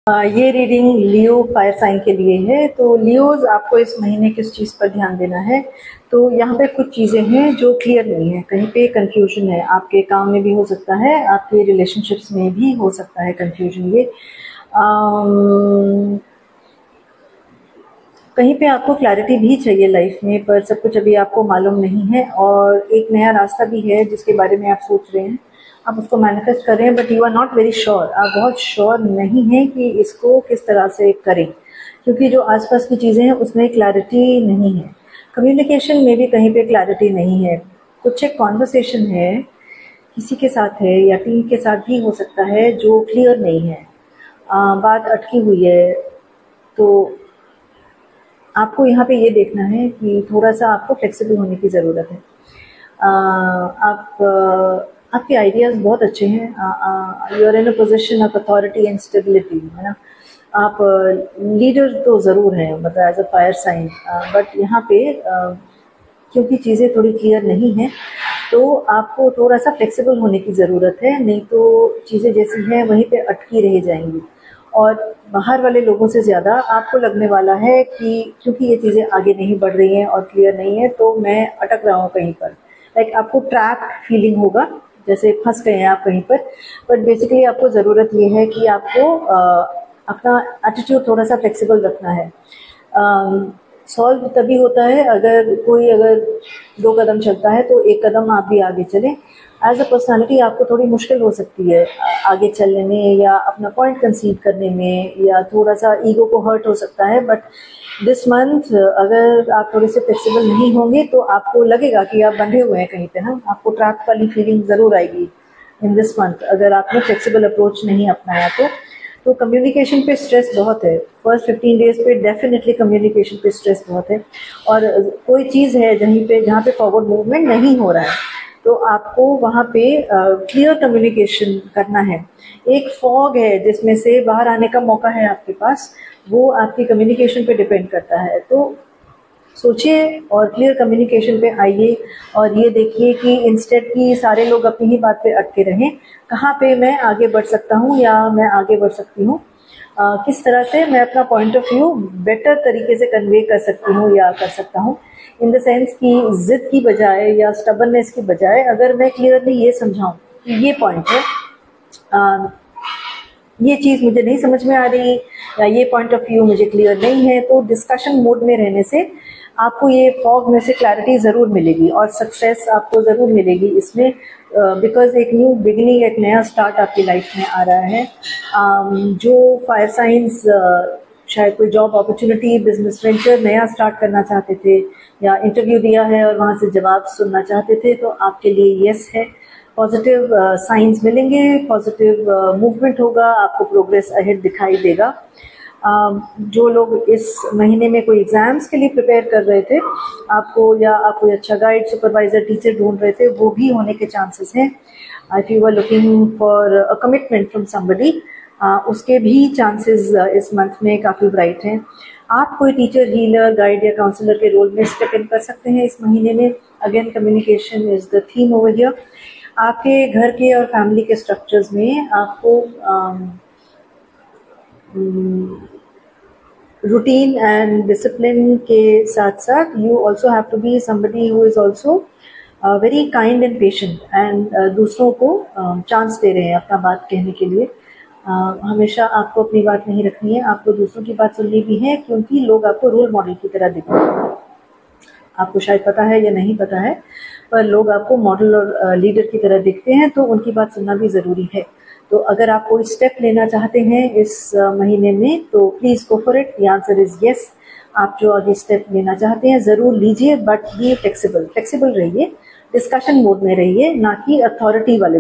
ये रीडिंग लियो fire sign के लिए है। तो लियोज आपको इस महीने किस चीज़ पर ध्यान देना है। तो यहाँ पे कुछ चीज़ें हैं जो क्लियर नहीं है, कहीं पे कंफ्यूजन है। आपके काम में भी हो सकता है, आपके रिलेशनशिप्स में भी हो सकता है कंफ्यूजन। ये कहीं पे आपको क्लैरिटी भी चाहिए लाइफ में, पर सब कुछ अभी आपको मालूम नहीं है। और एक नया रास्ता भी है जिसके बारे में आप सोच रहे हैं, आप उसको मैनिफेस्ट कर रहे हैं, but you are not very sure. आप बहुत श्योर नहीं हैं कि इसको किस तरह से करें, क्योंकि जो आसपास की चीज़ें हैं उसमें क्लैरिटी नहीं है। कम्युनिकेशन में भी कहीं पे क्लैरिटी नहीं है। कुछ एक कॉन्वर्सेशन है किसी के साथ है या टीम के साथ भी हो सकता है जो क्लियर नहीं है, बात अटकी हुई है। तो आपको यहाँ पे ये देखना है कि थोड़ा सा आपको फ्लेक्सिबल होने की ज़रूरत है। आपके आइडियाज़ बहुत अच्छे हैं। You are in a position of authority and stability, है ना। आप लीडर तो ज़रूर हैं, मतलब as a fire sign, but यहाँ पे क्योंकि चीज़ें थोड़ी क्लियर नहीं हैं, तो आपको थोड़ा सा फ्लेक्सिबल होने की ज़रूरत है, नहीं तो चीज़ें जैसी हैं वहीं पे अटकी रह जाएंगी। और बाहर वाले लोगों से ज़्यादा आपको लगने वाला है कि क्योंकि ये चीज़ें आगे नहीं बढ़ रही हैं और क्लियर नहीं है, तो मैं अटक रहा हूँ कहीं पर। लाइक आपको ट्रैप फीलिंग होगा, जैसे फंस गए हैं आप कहीं पर। बट बेसिकली आपको ज़रूरत ये है कि आपको अपना एटीट्यूड थोड़ा सा फ्लेक्सिबल रखना है। सॉल्व तभी होता है अगर दो कदम चलता है तो एक कदम आप भी आगे चलें। एज अ पर्सनालिटी आपको थोड़ी मुश्किल हो सकती है आगे चलने में या अपना पॉइंट कंसीड करने में, या थोड़ा सा ईगो को हर्ट हो सकता है। बट दिस मंथ अगर आप थोड़े से फ्लेक्सिबल नहीं होंगे तो आपको लगेगा कि आप बंधे हुए हैं कहीं पे ना। आपको ट्रैप वाली फीलिंग ज़रूर आएगी इन दिस मंथ अगर आपने फ्लेक्सिबल अप्रोच नहीं अपनाया तो कम्युनिकेशन पे स्ट्रेस बहुत है। फर्स्ट 15 डेज पे डेफिनेटली कम्युनिकेशन पे स्ट्रेस बहुत है। और कोई चीज़ है जहाँ पे फॉरवर्ड मूवमेंट नहीं हो रहा है, तो आपको वहाँ पे क्लियर कम्युनिकेशन करना है। एक फॉग है जिसमें से बाहर आने का मौका है आपके पास, वो आपकी कम्युनिकेशन पे डिपेंड करता है। तो सोचिए और क्लियर कम्युनिकेशन पे आइए और ये देखिए कि इंस्टेड की सारे लोग अपनी ही बात पे अटके रहें, कहाँ पे मैं आगे बढ़ सकता हूँ या मैं आगे बढ़ सकती हूँ, किस तरह से मैं अपना पॉइंट ऑफ व्यू बेटर तरीके से कन्वे कर सकती हूँ या कर सकता हूँ। इन द सेंस कि जिद की बजाय या स्टबननेस की बजाय अगर मैं क्लियरली ये समझाऊँ कि ये पॉइंट है, ये चीज़ मुझे नहीं समझ में आ रही या ये पॉइंट ऑफ व्यू मुझे क्लियर नहीं है, तो डिस्कशन मोड में रहने से आपको ये फॉग में से क्लैरिटी ज़रूर मिलेगी और सक्सेस आपको ज़रूर मिलेगी इसमें। बिकॉज एक न्यू बिगिनिंग, एक नया स्टार्ट आपकी लाइफ में आ रहा है। जो फायर साइंस शायद कोई जॉब अपॉर्चुनिटी, बिजनेस वेंचर नया स्टार्ट करना चाहते थे या इंटरव्यू दिया है और वहाँ से जवाब सुनना चाहते थे, तो आपके लिए यस है। पॉजिटिव साइंस मिलेंगे, पॉजिटिव मूवमेंट होगा, आपको प्रोग्रेस अहेड दिखाई देगा। जो लोग इस महीने में कोई एग्जाम्स के लिए प्रिपेयर कर रहे थे, आप कोई अच्छा गाइड, सुपरवाइजर, टीचर ढूंढ रहे थे, वो भी होने के चांसेस हैं। If you are looking for a commitment from somebody, उसके भी चांसेस इस मंथ में काफ़ी ब्राइट हैं। आप कोई टीचर, हीलर, गाइड या काउंसलर के रोल में स्टेप इन कर सकते हैं इस महीने में। Again communication is the theme over here. आपके घर के और फैमिली के स्ट्रक्चर्स में आपको रूटीन एंड डिसिप्लिन के साथ साथ you also have to be somebody who is also very kind and patient and दूसरों को चांस दे रहे हैं अपना बात कहने के लिए। हमेशा आपको अपनी बात नहीं रखनी है, आपको दूसरों की बात सुननी भी है, क्योंकि लोग आपको रोल मॉडल की तरह दिखते हैं। आपको शायद पता है या नहीं पता है, पर लोग आपको मॉडल और लीडर की तरह दिखते हैं, तो उनकी बात सुनना भी ज़रूरी है। तो अगर आप कोई स्टेप लेना चाहते हैं इस महीने में, तो please go for it. The answer is yes. आप जो आगे स्टेप लेना चाहते हैं ज़रूर लीजिए, बट बी फ्लेक्सिबल रहिए, डिस्कशन मोड में रहिए, ना कि अथॉरिटी वाले